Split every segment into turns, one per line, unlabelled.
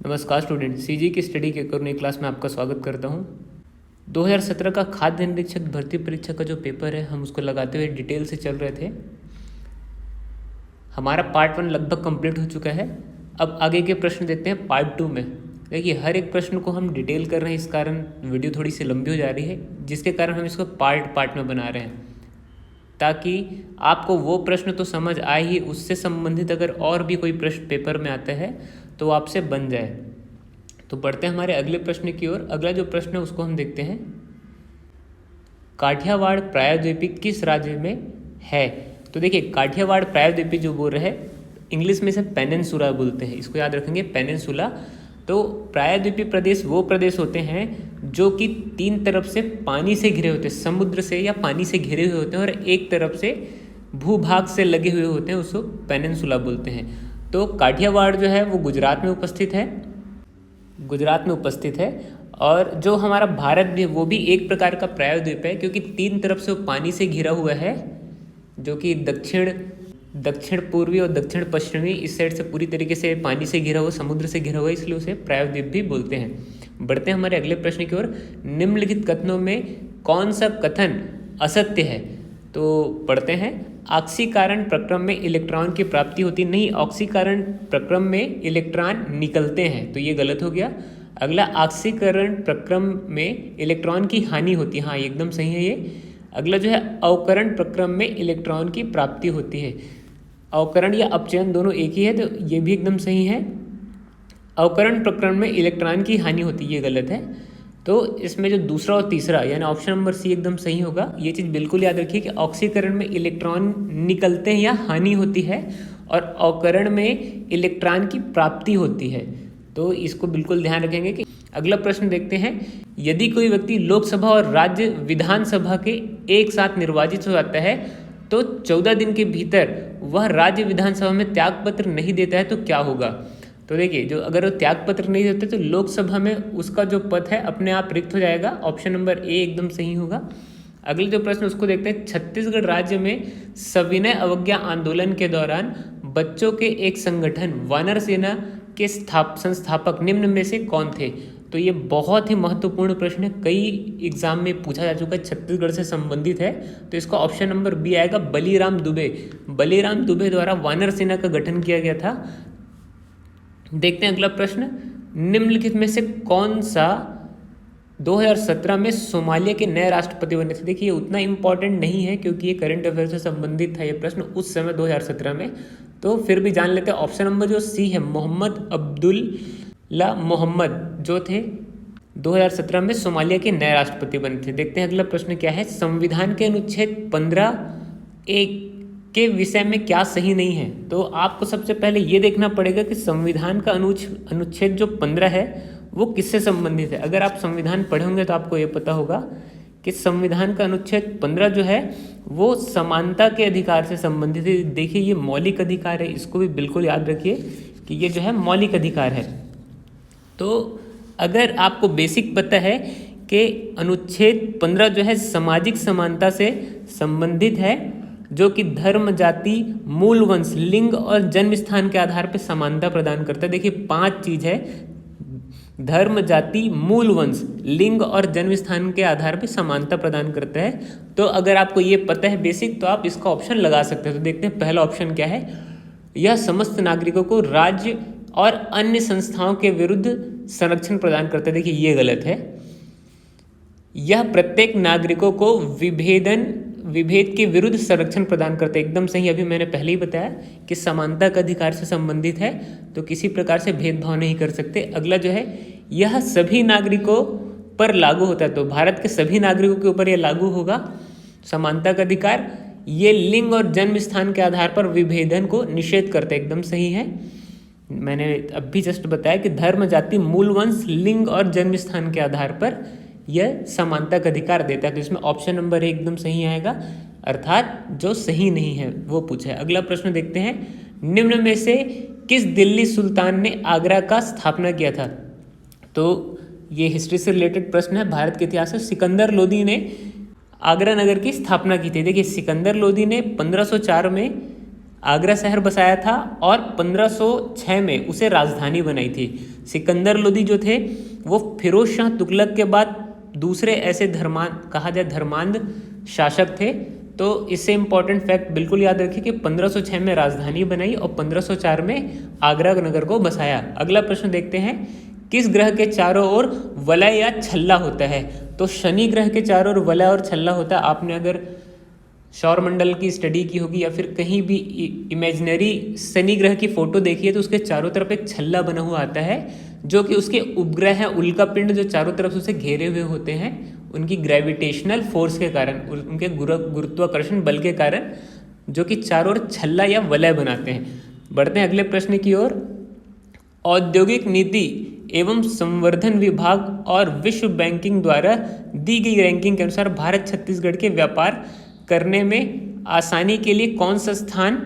नमस्कार student, CG की study के नई क्लास में आपका स्वागत करता हूं। 2017 का खाद्य निरीक्षक भर्ती परीक्षा का जो पेपर है हम उसको लगाते हुए डिटेल से चल रहे थे। हमारा पार्ट 1 लगभग कंप्लीट हो चुका है। अब आगे के प्रश्न देखते हैं पार्ट 2 में। देखिए, हर एक प्रश्न को हम डिटेल कर रहे हैं, इस कारण वीडियो थोड़ी सी लंबी हो जा रही है, जिसके कारण हम इसको पार्ट में बना रहे हैं ताकि आपको वो प्रश्न तो समझ आए ही, उससे संबंधित अगर और भी कोई प्रश्न पेपर में आता है तो आपसे बन जाए। तो बढ़ते हैं हमारे अगले प्रश्न की ओर। अगला जो प्रश्न है उसको हम देखते हैं। काठियावाड़ प्रायद्वीपी किस राज्य में है? तो देखिए, काठियावाड़ प्रायद्वीपी जो बोल रहे हैं, इंग्लिश में इसे पेनिनसुला बोलते हैं, इसको याद रखेंगे, पेनिनसुला। तो प्रायद्वीपी प्रदेश वो प्रदेश होते हैं जो कि 3 तरफ से पानी से घिरे होते हैं, समुद्र से या पानी से घिरे हुए होते हैं, और एक तरफ से भूभाग से लगे हुए होते हैं, उसको पेनिनसुला बोलते हैं। तो काठियावाड़ जो है वो गुजरात में उपस्थित है, और जो हमारा भारत भी है वो भी एक प्रकार का प्रायद्वीप है, क्योंकि 3 तरफ से वो पानी से घिरा हुआ है, जो कि दक्षिण पूर्वी और दक्षिण पश्चिमी इस साइड से पूरी तरीके से पानी से घिरा हुआ, समुद्र से घिरा हुआ, इसलिए उसे प्रायद्वीप भी बोलते हैं। बढ़ते हैं हमारे अगले प्रश्न की ओर। निम्नलिखित कथनों में कौन सा कथन असत्य है? तो पढ़ते हैं। ऑक्सीकरण प्रक्रम में इलेक्ट्रॉन की प्राप्ति होती नहीं, ऑक्सीकरण प्रक्रम में इलेक्ट्रॉन निकलते हैं, तो ये गलत हो गया। अगला, ऑक्सीकरण प्रक्रम में इलेक्ट्रॉन की हानि होती है, हाँ एकदम सही है ये। अगला जो है, अवकरण प्रक्रम में इलेक्ट्रॉन की प्राप्ति होती है। अवकरण या अपचयन दोनों एक ही है, तो ये भी एकदम सही है। अवकरण प्रक्रम में इलेक्ट्रॉन की हानि होती है, ये गलत है। तो इसमें जो दूसरा और तीसरा यानी ऑप्शन नंबर सी एकदम सही होगा। ये चीज़ बिल्कुल याद रखिए कि ऑक्सीकरण में इलेक्ट्रॉन निकलते हैं या हानि होती है, और अवकरण में इलेक्ट्रॉन की प्राप्ति होती है, तो इसको बिल्कुल ध्यान रखेंगे। कि अगला प्रश्न देखते हैं। यदि कोई व्यक्ति लोकसभा और राज्य विधानसभा के एक साथ निर्वाचित हो जाता है तो 14 दिन के भीतर वह राज्य विधानसभा में त्यागपत्र नहीं देता है तो क्या होगा? तो देखिए, जो अगर वो त्यागपत्र नहीं देते तो लोकसभा में उसका जो पद है अपने आप रिक्त हो जाएगा। ऑप्शन नंबर ए एकदम सही होगा। अगले जो प्रश्न उसको देखते हैं। छत्तीसगढ़ राज्य में सविनय अवज्ञा आंदोलन के दौरान बच्चों के एक संगठन वानर सेना के संस्थापक निम्न में से कौन थे? तो ये बहुत ही महत्वपूर्ण प्रश्न है, कई एग्जाम में पूछा जा चुका है, छत्तीसगढ़ से संबंधित है, तो इसका ऑप्शन नंबर बी आएगा, बलीराम दुबे द्वारा वानर सेना का गठन किया गया था। देखते हैं अगला प्रश्न। निम्नलिखित में से कौन सा 2017 में सोमालिया के नए राष्ट्रपति बने थे? देखिए, ये उतना इंपॉर्टेंट नहीं है क्योंकि ये करंट अफेयर से संबंधित था ये प्रश्न उस समय 2017 में, तो फिर भी जान लेते हैं। ऑप्शन नंबर जो सी है, मोहम्मद अब्दुल्ला मोहम्मद जो थे 2017 में सोमालिया के नए राष्ट्रपति बने थे। देखते हैं अगला प्रश्न क्या है। संविधान के अनुच्छेद 15(a) के विषय में क्या सही नहीं है? तो आपको सबसे पहले ये देखना पड़ेगा कि संविधान का अनुच्छेद जो 15 है वो किससे संबंधित है। अगर आप संविधान पढ़े होंगे तो आपको ये पता होगा कि संविधान का अनुच्छेद 15 जो है वो समानता के अधिकार से संबंधित है। देखिए, ये मौलिक अधिकार है, इसको भी बिल्कुल याद रखिए कि ये जो है मौलिक अधिकार है। तो अगर आपको बेसिक पता है कि अनुच्छेद 15 जो है सामाजिक समानता से संबंधित है, जो कि धर्म, जाति, मूल वंश, लिंग और जन्म स्थान के आधार पर समानता प्रदान करता है। देखिए, 5 चीज है, धर्म, जाति, मूल वंश, लिंग और जन्म स्थान के आधार पर समानता प्रदान करता है। तो अगर आपको ये पता है बेसिक, तो आप इसका ऑप्शन लगा सकते हैं। तो देखते हैं पहला ऑप्शन क्या है। यह समस्त नागरिकों को राज्य और अन्य संस्थाओं के विरुद्ध संरक्षण प्रदान करता है। देखिए, ये गलत है। यह प्रत्येक नागरिकों को विभेद के विरुद्ध संरक्षण प्रदान करते हैं, एकदम सही। अभी मैंने पहले ही बताया कि समानता का अधिकार से संबंधित है, तो किसी प्रकार से भेदभाव नहीं कर सकते। अगला जो है, यह सभी नागरिकों पर लागू होता है, तो भारत के सभी नागरिकों के ऊपर यह लागू होगा समानता का अधिकार। ये लिंग और जन्म स्थान के आधार पर विभेदन को निषेध करते हैं, एकदम सही है। मैंने अभी जस्ट बताया कि धर्म, जाति, मूल वंश, लिंग और जन्म स्थान के आधार पर यह समानता का अधिकार देता है, तो इसमें ऑप्शन नंबर 1 एकदम सही आएगा, अर्थात जो सही नहीं है वो पूछा है। अगला प्रश्न देखते हैं। निम्न में से किस दिल्ली सुल्तान ने आगरा का स्थापना किया था? तो ये हिस्ट्री से रिलेटेड प्रश्न है, भारत के इतिहास से। सिकंदर लोदी ने आगरा नगर की स्थापना की थी। देखिए, सिकंदर लोदी ने 1504 में आगरा शहर बसाया था और 1506 में उसे राजधानी बनाई थी। सिकंदर लोदी जो थे वो फिरोज शाह तुगलक के बाद दूसरे ऐसे धर्मांध शासक थे। तो इससे इम्पॉर्टेंट फैक्ट बिल्कुल याद रखिए कि 1506 में राजधानी बनाई और 1504 में आगरा नगर को बसाया। अगला प्रश्न देखते हैं, किस ग्रह के चारों ओर वलय या छल्ला होता है? तो शनि ग्रह के चारों ओर वलय और छल्ला होता है। आपने अगर सौरमंडल की स्टडी की होगी या फिर कहीं भी इमेजिनरी शनि ग्रह की फोटो देखी है तो उसके चारों तरफ एक छल्ला बना हुआ आता है, जो कि उसके उपग्रह हैं उल्का पिंड जो चारों तरफ से उसे घेरे हुए होते हैं, उनकी ग्रेविटेशनल फोर्स के कारण, उनके गुरुत्वाकर्षण बल के कारण, जो कि चारों ओर छल्ला या वलय बनाते हैं। बढ़ते हैं अगले प्रश्न की ओर। औद्योगिक नीति एवं संवर्धन विभाग और विश्व बैंकिंग द्वारा दी गई रैंकिंग के अनुसार भारत छत्तीसगढ़ के व्यापार करने में आसानी के लिए कौन सा स्थान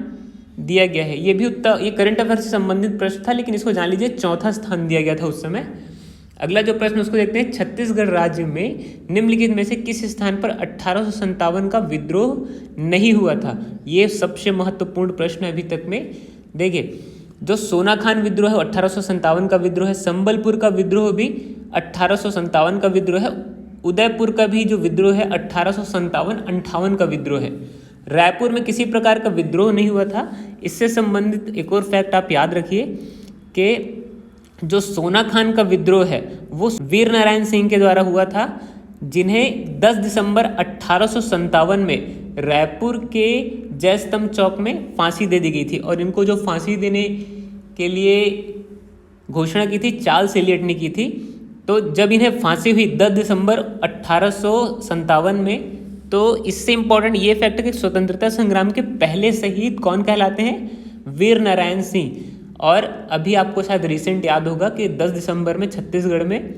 दिया गया है? ये करंट अफेयर से संबंधित प्रश्न था, लेकिन इसको जान लीजिए चौथा स्थान दिया गया था उस समय। अगला जो प्रश्न उसको देखते हैं, छत्तीसगढ़ राज्य में निम्नलिखित में से किस स्थान पर 1857 का विद्रोह नहीं हुआ था? ये सबसे महत्वपूर्ण प्रश्न है अभी तक में। देखिए, जो सोनाखान विद्रोह है 1857 का विद्रोह है, संबलपुर का विद्रोह भी 1857 का विद्रोह है, उदयपुर का भी जो विद्रोह है 1857-58 का विद्रोह है। रायपुर में किसी प्रकार का विद्रोह नहीं हुआ था। इससे संबंधित एक और फैक्ट आप याद रखिए कि जो सोनाखान का विद्रोह है वो वीर नारायण सिंह के द्वारा हुआ था, जिन्हें 10 दिसंबर 1857 में रायपुर के जयस्तंभ चौक में फांसी दे दी गई थी। और इनको जो फांसी देने के लिए घोषणा की थी चार्ल्स एलियट ने की थी। तो जब इन्हें फांसी हुई 10 दिसंबर 1857 में, तो इससे इम्पोर्टेंट ये फैक्ट है कि स्वतंत्रता संग्राम के पहले शहीद कौन कहलाते हैं? वीर नारायण सिंह। और अभी आपको शायद रिसेंट याद होगा कि 10 दिसंबर में छत्तीसगढ़ में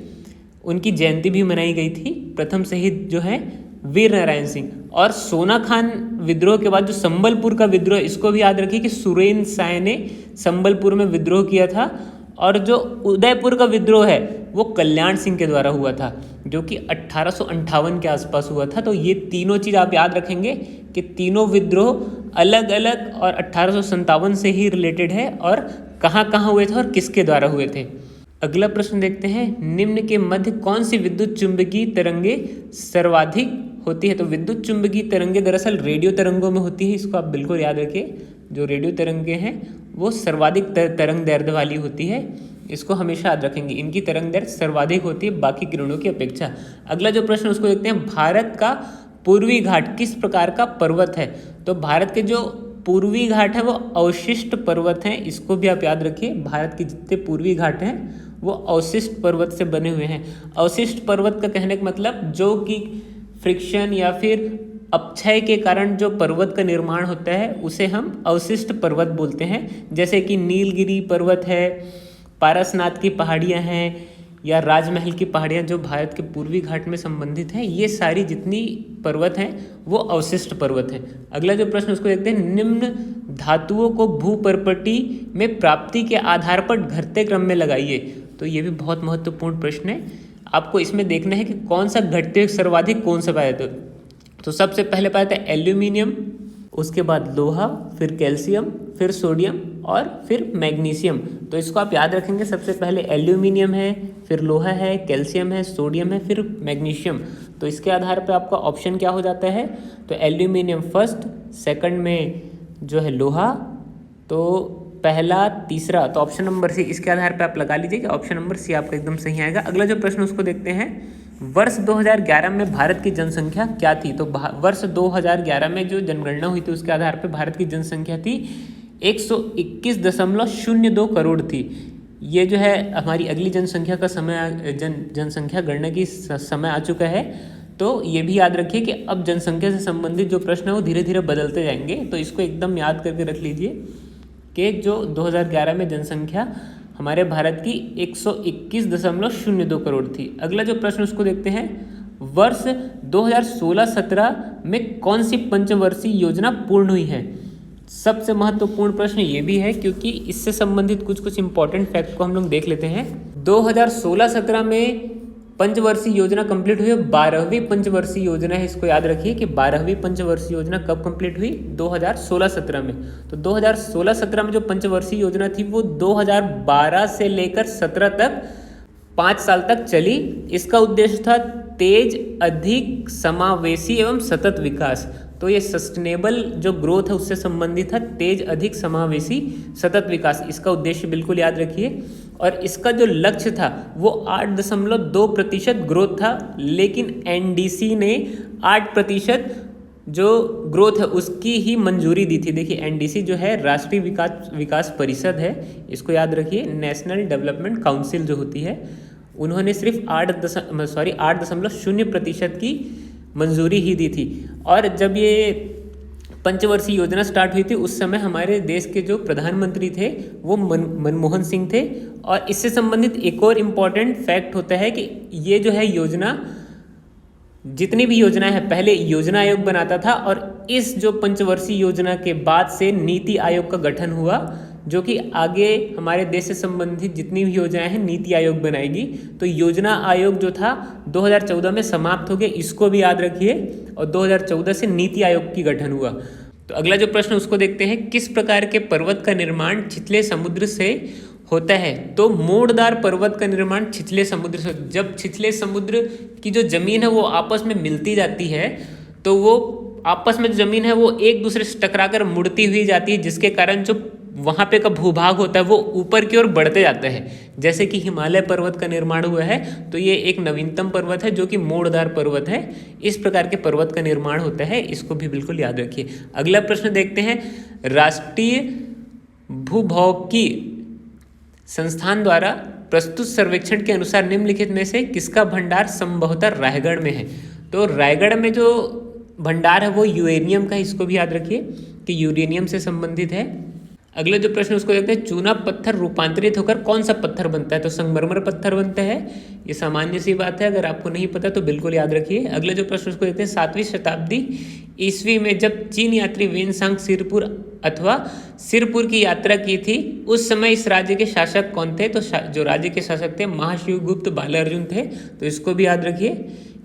उनकी जयंती भी मनाई गई थी। प्रथम शहीद जो है वीर नारायण सिंह। और सोनाखान विद्रोह के बाद जो संबलपुर का विद्रोह, इसको भी याद रखिए कि सुरेंद्र साय ने संबलपुर में विद्रोह किया था। और जो उदयपुर का विद्रोह है वो कल्याण सिंह के द्वारा हुआ था, जो कि 1858 के आसपास हुआ था। तो ये तीनों चीज़ आप याद रखेंगे कि तीनों विद्रोह अलग अलग और 1857 से ही रिलेटेड है और कहाँ कहाँ हुए थे और किसके द्वारा हुए थे। अगला प्रश्न देखते हैं, निम्न के मध्य कौन सी विद्युत चुंबकीय तरंगे सर्वाधिक होती है? तो विद्युत चुंबकीय तरंगे दरअसल रेडियो तरंगों में होती है। इसको आप बिल्कुल याद रखिए, जो रेडियो तरंगे हैं वो सर्वाधिक तरंग दैर्ध्य वाली होती है। इसको हमेशा याद रखेंगे, इनकी तरंग दैर्ध्य सर्वाधिक होती है बाकी किरणों की अपेक्षा। अगला जो प्रश्न उसको देखते हैं, भारत का पूर्वी घाट किस प्रकार का पर्वत है? तो भारत के जो पूर्वी घाट है वो अवशिष्ट पर्वत हैं। इसको भी आप याद रखिए, भारत के जितने पूर्वी घाट हैं वो अवशिष्ट पर्वत से बने हुए हैं। अवशिष्ट पर्वत का कहने का मतलब जो कि फ्रिक्शन या फिर अपक्षय के कारण जो पर्वत का निर्माण होता है उसे हम अवशिष्ट पर्वत बोलते हैं। जैसे कि नीलगिरी पर्वत है, पारसनाथ की पहाड़ियाँ हैं या राजमहल की पहाड़ियाँ जो भारत के पूर्वी घाट में संबंधित हैं, ये सारी जितनी पर्वत हैं वो अवशिष्ट पर्वत हैं। अगला जो प्रश्न उसको देखते हैं, निम्न धातुओं को भूपर्पटी में प्राप्ति के आधार पर घटते क्रम में लगाइए। तो ये भी बहुत महत्वपूर्ण प्रश्न है। आपको इसमें देखना है कि कौन सा घटते सर्वाधिक कौन सा पाया था। तो सबसे पहले पाया था एल्यूमिनियम, उसके बाद लोहा, फिर कैल्शियम, फिर सोडियम और फिर मैग्नीशियम। तो इसको आप याद रखेंगे, सबसे पहले एल्यूमिनियम है, फिर लोहा है, कैल्शियम है, सोडियम है, फिर मैग्नीशियम। तो इसके आधार पर आपका ऑप्शन क्या हो जाता है? तो एल्यूमिनियम फर्स्ट, सेकंड में जो है लोहा, तो पहला, तीसरा, तो ऑप्शन नंबर सी। इसके आधार पर आप लगा लीजिए कि ऑप्शन नंबर सी आपका एकदम सही आएगा। अगला जो प्रश्न उसको देखते हैं, वर्ष 2011 में भारत की जनसंख्या क्या थी? तो वर्ष 2011 में जो जनगणना हुई थी उसके आधार पर भारत की जनसंख्या थी 121.02 करोड़ थी। ये जो है हमारी अगली जनसंख्या का समय जनसंख्या गणना की समय आ चुका है। तो ये भी याद रखिए कि अब जनसंख्या से संबंधित जो प्रश्न है वो धीरे धीरे बदलते जाएंगे। तो इसको एकदम याद करके रख लीजिए कि जो 2011 में जनसंख्या हमारे भारत की 121.02 करोड़ थी। अगला जो प्रश्न उसको देखते हैं, वर्ष 2016-17 में कौन सी पंचवर्षीय योजना पूर्ण हुई है? सबसे महत्वपूर्ण प्रश्न ये भी है क्योंकि इससे संबंधित कुछ इंपॉर्टेंट फैक्ट को हम लोग देख लेते हैं। 2016-17 में पंचवर्षीय योजना कंप्लीट हुई है, 12वीं पंचवर्षीय योजना है। इसको याद रखिए कि 12वीं पंचवर्षीय योजना कब कंप्लीट हुई, 2016-17 में। तो 2016-17 में जो पंचवर्षीय योजना थी वो 2012 से लेकर 17 तक 5 साल तक चली। इसका उद्देश्य था तेज, अधिक, समावेशी एवं सतत विकास। तो ये सस्टेनेबल जो ग्रोथ है उससे संबंधित था, तेज, अधिक, समावेशी, सतत विकास, इसका उद्देश्य बिल्कुल याद रखिए। और इसका जो लक्ष्य था वो 8.2% ग्रोथ था, लेकिन एनडीसी ने 8% जो ग्रोथ है उसकी ही मंजूरी दी थी। देखिए एनडीसी जो है राष्ट्रीय विकास परिषद है, इसको याद रखिए, नेशनल डेवलपमेंट काउंसिल जो होती है, उन्होंने सिर्फ 8.0% की मंजूरी ही दी थी। और जब ये पंचवर्षीय योजना स्टार्ट हुई थी उस समय हमारे देश के जो प्रधानमंत्री थे वो मनमोहन सिंह थे। और इससे संबंधित एक और इम्पॉर्टेंट फैक्ट होता है कि ये जो है योजना, जितनी भी योजना है पहले योजना आयोग बनाता था, और इस जो पंचवर्षीय योजना के बाद से नीति आयोग का गठन हुआ, जो कि आगे हमारे देश से संबंधित जितनी भी योजनाएं हैं नीति आयोग बनाएगी। तो योजना आयोग जो था 2014 में समाप्त हो गया, इसको भी याद रखिए, और 2014 से नीति आयोग की गठन हुआ। तो अगला जो प्रश्न उसको देखते हैं, किस प्रकार के पर्वत का निर्माण छिछले समुद्र से होता है। तो मोड़दार पर्वत का निर्माण छिछले समुद्र से, जब छिछले समुद्र की जो जमीन है वो आपस में मिलती जाती है तो वो आपस में जो जमीन है वो एक दूसरे से टकराकर मुड़ती हुई जाती है, जिसके कारण जो वहाँ पे का भूभाग होता है वो ऊपर की ओर बढ़ते जाता है। जैसे कि हिमालय पर्वत का निर्माण हुआ है, तो ये एक नवीनतम पर्वत है जो कि मोड़दार पर्वत है। इस प्रकार के पर्वत का निर्माण होता है, इसको भी बिल्कुल याद रखिए। अगला प्रश्न देखते हैं, राष्ट्रीय भूभौतिकी संस्थान द्वारा प्रस्तुत सर्वेक्षण के अनुसार निम्नलिखित में से किसका भंडार संभवतः रायगढ़ में है। तो रायगढ़ में जो भंडार है वो यूरेनियम का, इसको भी याद रखिए कि यूरेनियम से संबंधित है। अगला जो प्रश्न उसको देखते हैं, चूना पत्थर रूपांतरित होकर कौन सा पत्थर बनता है। तो संगमरमर पत्थर बनता है, ये सामान्य सी बात है, अगर आपको नहीं पता तो बिल्कुल याद रखिए। अगला जो प्रश्न उसको देखते हैं, 7वीं शताब्दी ईस्वी में जब चीन यात्री वेनसांग सिरपुर अथवा सिरपुर की यात्रा की थी, उस समय इस राज्य के शासक कौन थे। तो जो राज्य के शासक थे महाशिवगुप्त बालार्जुन थे, तो इसको भी याद रखिए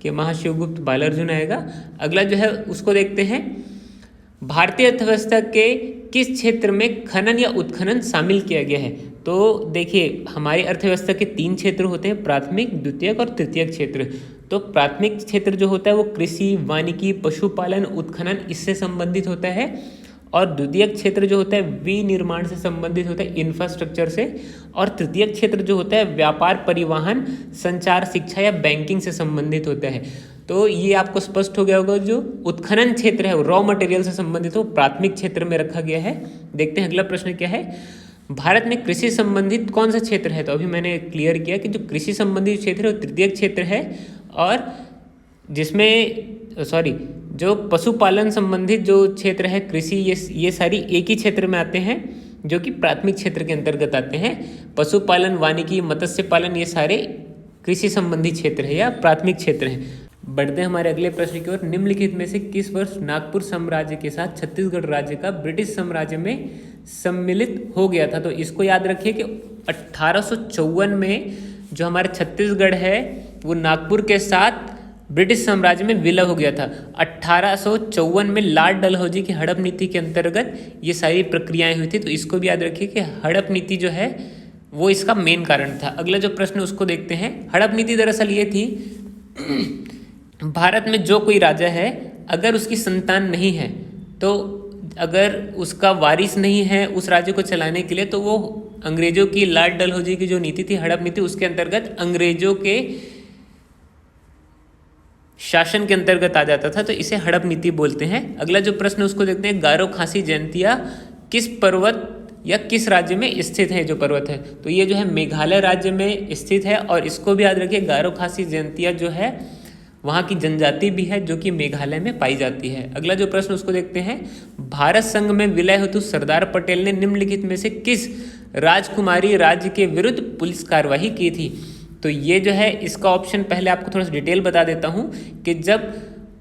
कि महाशिवगुप्त बालार्जुन आएगा। अगला जो है उसको देखते हैं, भारतीय अर्थव्यवस्था के किस क्षेत्र में खनन या उत्खनन शामिल किया गया है। तो देखिए हमारी अर्थव्यवस्था के 3 क्षेत्र होते हैं, प्राथमिक, द्वितीयक और तृतीयक क्षेत्र। तो प्राथमिक क्षेत्र जो होता है वो कृषि, वानिकी, पशुपालन, उत्खनन, इससे संबंधित होता है। और द्वितीयक क्षेत्र जो होता है विनिर्माण से संबंधित होता है, इंफ्रास्ट्रक्चर से। और तृतीयक क्षेत्र जो होता है व्यापार, परिवहन, संचार, शिक्षा या बैंकिंग से संबंधित होता है। तो ये आपको स्पष्ट हो गया होगा, जो उत्खनन क्षेत्र है रॉ मटेरियल से संबंधित हो प्राथमिक क्षेत्र में रखा गया है। देखते हैं अगला प्रश्न क्या है, भारत में कृषि संबंधित कौन सा क्षेत्र है। तो अभी मैंने क्लियर किया कि जो कृषि संबंधित क्षेत्र है वो तृतीयक क्षेत्र है, और जिसमें जो पशुपालन संबंधित जो क्षेत्र है कृषि, ये सारी एक ही क्षेत्र में आते हैं जो कि प्राथमिक क्षेत्र के अंतर्गत आते हैं। पशुपालन, वानिकी, मत्स्य पालन, ये सारे कृषि संबंधी क्षेत्र है या प्राथमिक क्षेत्र हैं। बढ़ते हैं हमारे अगले प्रश्न की ओर, निम्नलिखित में से किस वर्ष नागपुर साम्राज्य के साथ छत्तीसगढ़ राज्य का ब्रिटिश साम्राज्य में सम्मिलित हो गया था। तो इसको याद रखिए कि 1854 में जो हमारे छत्तीसगढ़ है वो नागपुर के साथ ब्रिटिश साम्राज्य में विलय हो गया था। 1854 में लॉर्ड डलहौजी की हड़प नीति के अंतर्गत ये सारी प्रक्रियाएं हुई थी। तो इसको भी याद रखिए कि हड़प नीति जो है वो इसका मेन कारण था। अगला जो प्रश्न उसको देखते हैं, हड़प नीति दरअसल ये थी, भारत में जो कोई राजा है अगर उसकी संतान नहीं है, तो अगर उसका वारिस नहीं है उस राज्य को चलाने के लिए, तो वो अंग्रेजों की लॉर्ड डलहौजी की जो नीति थी हड़प नीति, उसके अंतर्गत अंग्रेजों के शासन के अंतर्गत आ जाता था। तो इसे हड़प नीति बोलते हैं। अगला जो प्रश्न उसको देखते हैं, गारो खासी जयंतिया किस पर्वत या किस राज्य में स्थित है। जो पर्वत है तो ये जो है मेघालय राज्य में स्थित है, और इसको भी याद रखिए गारो खासी जयंतिया जो है वहाँ की जनजाति भी है जो कि मेघालय में पाई जाती है। अगला जो प्रश्न उसको देखते हैं, भारत संघ में विलय हेतु सरदार पटेल ने निम्नलिखित में से किस राजकुमारी राज्य के विरुद्ध पुलिस कार्यवाही की थी। तो ये जो है इसका ऑप्शन पहले आपको थोड़ा सा डिटेल बता देता हूँ कि जब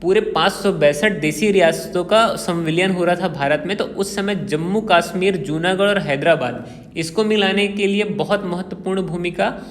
पूरे 562 देसी रियासतों का संविलियन हो रहा था भारत में, तो उस समय जम्मू कश्मीर, जूनागढ़ और हैदराबाद, इसको मिलाने के लिए बहुत महत्वपूर्ण भूमिका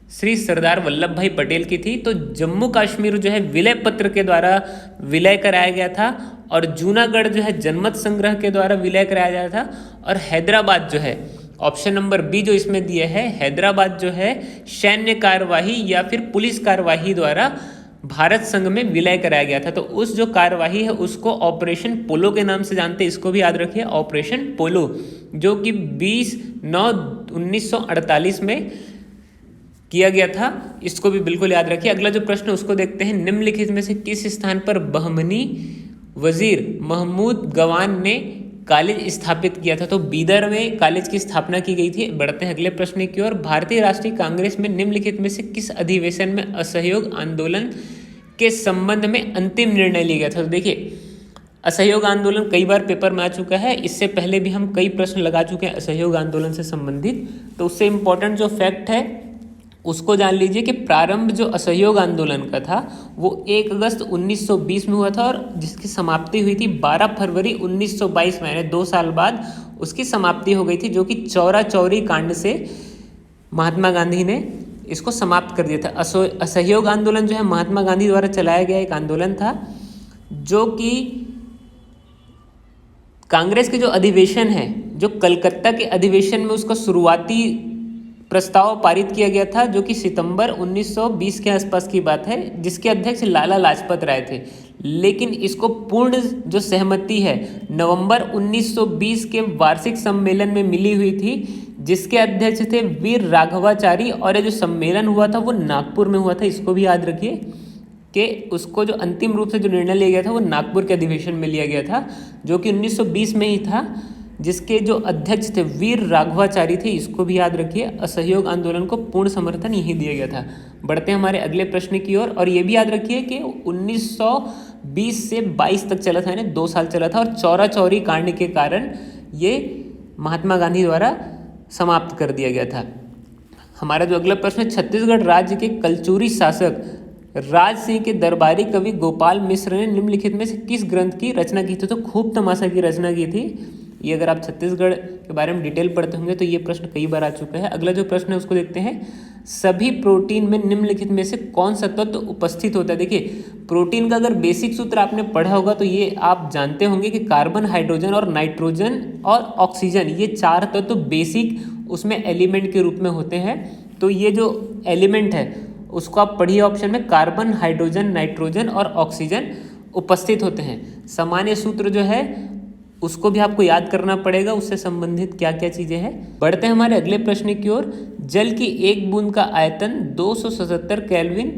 श्री सरदार वल्लभ भाई पटेल की थी। तो जम्मू कश्मीर जो है विलय पत्र के द्वारा विलय कराया गया था, और जूनागढ़ जो है जनमत संग्रह के द्वारा विलय कराया गया था, और हैदराबाद जो है ऑप्शन नंबर बी जो इसमें दिया है, हैदराबाद जो है सैन्य कार्यवाही या फिर पुलिस कार्यवाही द्वारा भारत संघ में विलय कराया गया था। तो उस जो कार्यवाही है उसको ऑपरेशन पोलो के नाम से जानते हैं, इसको भी याद रखिए, ऑपरेशन पोलो, जो कि 20/9/1948 में किया गया था। इसको भी बिल्कुल याद रखिए। अगला जो प्रश्न उसको देखते हैं, निम्नलिखित में से किस स्थान पर बहमनी वजीर महमूद गवान ने कॉलेज स्थापित किया था? तो बीदर में कॉलेज की स्थापना की गई थी। बढ़ते हैं अगले प्रश्न की ओर। भारतीय राष्ट्रीय कांग्रेस में निम्नलिखित में से किस अधिवेशन में असहयोग आंदोलन के संबंध में अंतिम निर्णय लिया गया था? तो देखिए, असहयोग आंदोलन कई बार पेपर में आ चुका है, इससे पहले भी हम कई प्रश्न लगा चुके हैं असहयोग आंदोलन से संबंधित। तो उससे इम्पोर्टेंट जो फैक्ट है उसको जान लीजिए कि प्रारंभ जो असहयोग आंदोलन का था वो 1 अगस्त 1920 में हुआ था, और जिसकी समाप्ति हुई थी 12 फरवरी 1922 में, यानी 2 साल बाद उसकी समाप्ति हो गई थी, जो कि चौरा चौरी कांड से महात्मा गांधी ने इसको समाप्त कर दिया था। असहयोग आंदोलन जो है महात्मा गांधी द्वारा चलाया गया एक आंदोलन था, जो कि कांग्रेस के जो अधिवेशन है, जो कलकत्ता के अधिवेशन में उसका शुरुआती प्रस्ताव पारित किया गया था, जो कि सितंबर 1920 के आसपास की बात है, जिसके अध्यक्ष लाला लाजपत राय थे। लेकिन इसको पूर्ण जो सहमति है नवंबर 1920 के वार्षिक सम्मेलन में मिली हुई थी, जिसके अध्यक्ष थे वीर राघवाचारी, और ये जो सम्मेलन हुआ था वो नागपुर में हुआ था। इसको भी याद रखिए कि उसको जो अंतिम रूप से जो निर्णय लिया गया था वो नागपुर के अधिवेशन में लिया गया था, जो कि 1920 में ही था, जिसके जो अध्यक्ष थे वीर राघवाचारी थे। इसको भी याद रखिए। असहयोग आंदोलन को पूर्ण समर्थन यही दिया गया था। बढ़ते हैं हमारे अगले प्रश्न की ओर, और ये भी याद रखिए कि 1920 से 22 तक चला था, यानी 2 साल चला था, और चौरा चौरी कांड के कारण ये महात्मा गांधी द्वारा समाप्त कर दिया गया था। हमारा जो अगला प्रश्न है, छत्तीसगढ़ राज्य के कलचुरी शासक राज सिंह के दरबारी कवि गोपाल मिश्र ने निम्नलिखित में से किस ग्रंथ की रचना की थी? तो खूब तमाशा की रचना की थी। ये अगर आप छत्तीसगढ़ के बारे में डिटेल पढ़ते होंगे तो ये प्रश्न कई बार आ चुका है। अगला जो प्रश्न है उसको देखते हैं, सभी प्रोटीन में निम्नलिखित में से कौन सा तत्व उपस्थित होता है? देखिए, प्रोटीन का अगर बेसिक सूत्र आपने पढ़ा होगा तो ये आप जानते होंगे कि कार्बन, हाइड्रोजन और नाइट्रोजन और ऑक्सीजन, ये 4 तत्व बेसिक उसमें एलिमेंट के रूप में होते हैं। तो ये जो एलिमेंट है उसको आप पढ़िए, ऑप्शन में कार्बन, हाइड्रोजन, नाइट्रोजन और ऑक्सीजन उपस्थित होते हैं। सामान्य सूत्र जो है उसको भी आपको याद करना पड़ेगा, उससे संबंधित क्या क्या चीज़ें हैं। बढ़ते हैं हमारे अगले प्रश्न की ओर। जल की एक बूंद का आयतन 277 केल्विन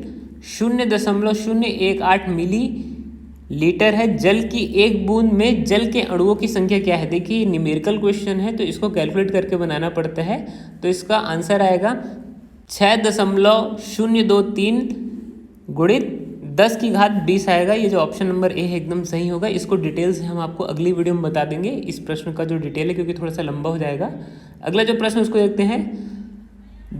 0.018 मिली लीटर है। जल की एक बूंद में जल के अणुओं की संख्या क्या है? देखिए, न्यूमेरिकल क्वेश्चन है तो इसको कैलकुलेट करके बनाना पड़ता है। तो इसका आंसर आएगा 6.023 गुणित 10 की घात 20 आएगा। ये जो ऑप्शन नंबर ए है एकदम सही होगा। इसको डिटेल से हम आपको अगली वीडियो में बता देंगे, इस प्रश्न का जो डिटेल है, क्योंकि थोड़ा सा लंबा हो जाएगा। अगला जो प्रश्न उसको देखते हैं,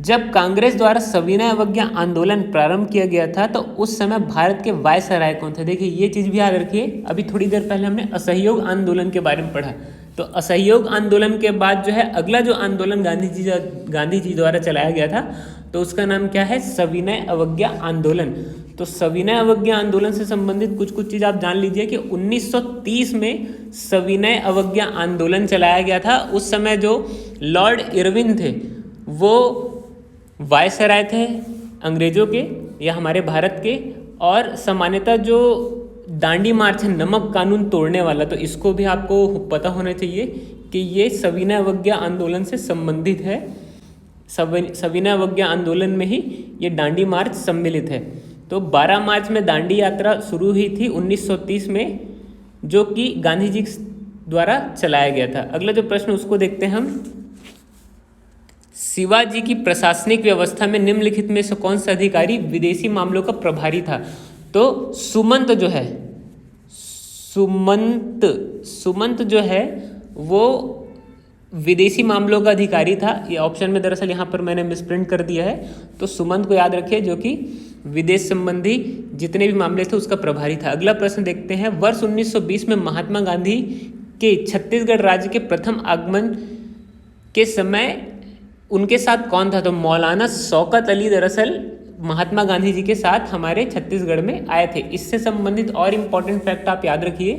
जब कांग्रेस द्वारा सविनय अवज्ञा आंदोलन प्रारंभ किया गया था तो उस समय भारत के वायसराय कौन थे? देखिए, ये चीज़ भी याद रखिए। अभी थोड़ी देर पहले हमने असहयोग आंदोलन के बारे में पढ़ा, तो असहयोग आंदोलन के बाद जो है अगला जो आंदोलन गांधी जी द्वारा चलाया गया था तो उसका नाम क्या है? सविनय अवज्ञा आंदोलन। तो सविनय अवज्ञा आंदोलन से संबंधित कुछ चीज़ आप जान लीजिए कि 1930 में सविनय अवज्ञा आंदोलन चलाया गया था। उस समय जो लॉर्ड इरविन थे वो वायसराय थे अंग्रेजों के या हमारे भारत के, और सामान्यतः जो दांडी मार्च है नमक कानून तोड़ने वाला, तो इसको भी आपको पता होना चाहिए कि ये सविनय अवज्ञा आंदोलन से संबंधित है। सविनय अवज्ञा आंदोलन में ही ये दांडी मार्च सम्मिलित है। तो 12 मार्च में दांडी यात्रा शुरू हुई थी 1930 में, जो कि गांधी जी द्वारा चलाया गया था। अगला जो प्रश्न उसको देखते हैं हम, शिवाजी की प्रशासनिक व्यवस्था में निम्नलिखित में से कौन सा अधिकारी विदेशी मामलों का प्रभारी था? तो सुमंत जो है, सुमंत जो है वो विदेशी मामलों का अधिकारी था। ये ऑप्शन में दरअसल यहाँ पर मैंने मिसप्रिंट कर दिया है, तो सुमंत को याद रखिए, जो कि विदेश संबंधी जितने भी मामले थे उसका प्रभारी था। अगला प्रश्न देखते हैं, वर्ष 1920 में महात्मा गांधी के छत्तीसगढ़ राज्य के प्रथम आगमन के समय उनके साथ कौन था? तो मौलाना शौकत अली दरअसल महात्मा गांधी जी के साथ हमारे छत्तीसगढ़ में आए थे। इससे संबंधित और इम्पोर्टेंट फैक्ट आप याद रखिए।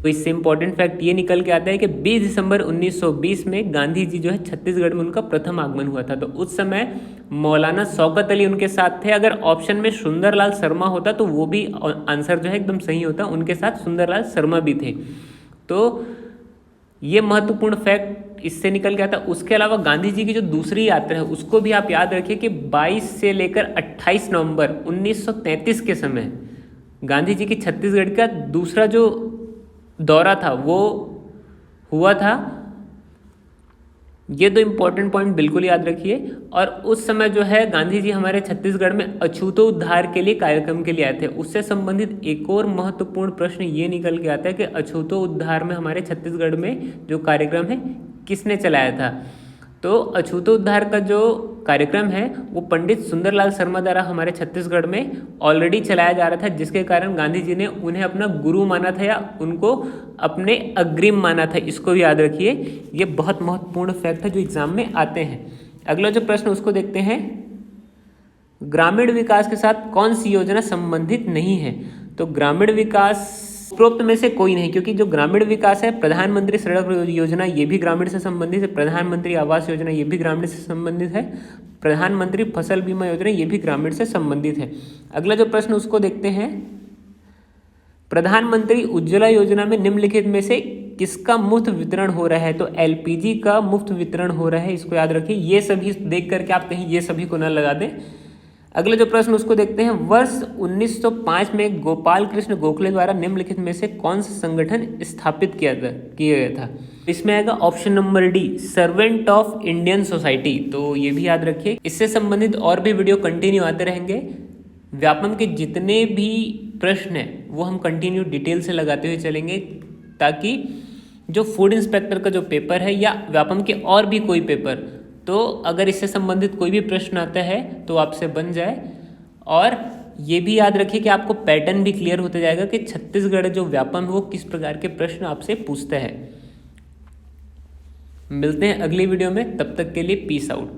तो इससे इम्पोर्टेंट फैक्ट ये निकल के आता है कि 20 दिसंबर 1920 में गांधी जी जो है छत्तीसगढ़ में उनका प्रथम आगमन हुआ था। तो उस समय मौलाना शौकत अली उनके साथ थे। अगर ऑप्शन में सुंदरलाल शर्मा होता तो वो भी आंसर जो है एकदम सही होता, उनके साथ सुंदरलाल शर्मा भी थे। तो ये महत्वपूर्ण फैक्ट इससे निकल गया था। उसके अलावा गांधी जी की जो दूसरी यात्रा है उसको भी आप याद रखिए कि 22 से लेकर 28 नवंबर 1933 के समय गांधी जी की छत्तीसगढ़ का दूसरा जो दौरा था वो हुआ था। ये दो इम्पोर्टेंट पॉइंट बिल्कुल याद रखिए। और उस समय जो है गांधी जी हमारे छत्तीसगढ़ में अछूतोद्धार के लिए कार्यक्रम के लिए आए थे। उससे संबंधित एक और महत्वपूर्ण प्रश्न ये निकल के आता है कि अछूतोद्धार में हमारे छत्तीसगढ़ में जो कार्यक्रम है किसने चलाया था? तो अछूतोद्धार का जो कार्यक्रम है वो पंडित सुंदरलाल शर्मा द्वारा हमारे छत्तीसगढ़ में ऑलरेडी चलाया जा रहा था, जिसके कारण गांधी जी ने उन्हें अपना गुरु माना था या उनको अपने अग्रिम माना था। इसको भी याद रखिए, ये बहुत महत्वपूर्ण फैक्ट है जो एग्जाम में आते हैं। अगला जो प्रश्न उसको देखते हैं, ग्रामीण विकास के साथ कौन सी योजना संबंधित नहीं है? तो ग्रामीण विकास उपरोक्त में से कोई नहीं, क्योंकि जो ग्रामीण विकास है, प्रधानमंत्री सड़क योजना ये भी ग्रामीण से संबंधित है, प्रधानमंत्री आवास योजना ये भी ग्रामीण से संबंधित है, प्रधानमंत्री फसल बीमा योजना ये भी ग्रामीण से संबंधित है। अगला जो प्रश्न उसको देखते हैं, प्रधानमंत्री उज्ज्वला योजना में निम्नलिखित में से किसका मुफ्त वितरण हो रहा है? तो एलपीजी का मुफ्त वितरण हो रहा है, इसको याद रखिए। ये सभी देख करके आप कहीं ये सभी को ना लगा दें। अगले जो प्रश्न उसको देखते हैं, वर्ष 1905 में गोपाल कृष्ण गोखले द्वारा निम्नलिखित में से कौन सा संगठन स्थापित किया गया था? इसमें आएगा option number D, servant of Indian society. तो ये भी याद रखिए। इससे संबंधित और भी वीडियो कंटिन्यू आते रहेंगे। व्यापम के जितने भी प्रश्न हैं वो हम कंटिन्यू डिटेल से लगाते हुए चलेंगे, ताकि जो फूड इंस्पेक्टर का जो पेपर है या व्यापम के और भी कोई पेपर, तो अगर इससे संबंधित कोई भी प्रश्न आता है तो आपसे बन जाए। और ये भी याद रखिए कि आपको पैटर्न भी क्लियर होता जाएगा कि छत्तीसगढ़ जो व्यापम है वो किस प्रकार के प्रश्न आपसे पूछता है। मिलते हैं अगली वीडियो में, तब तक के लिए पीस आउट।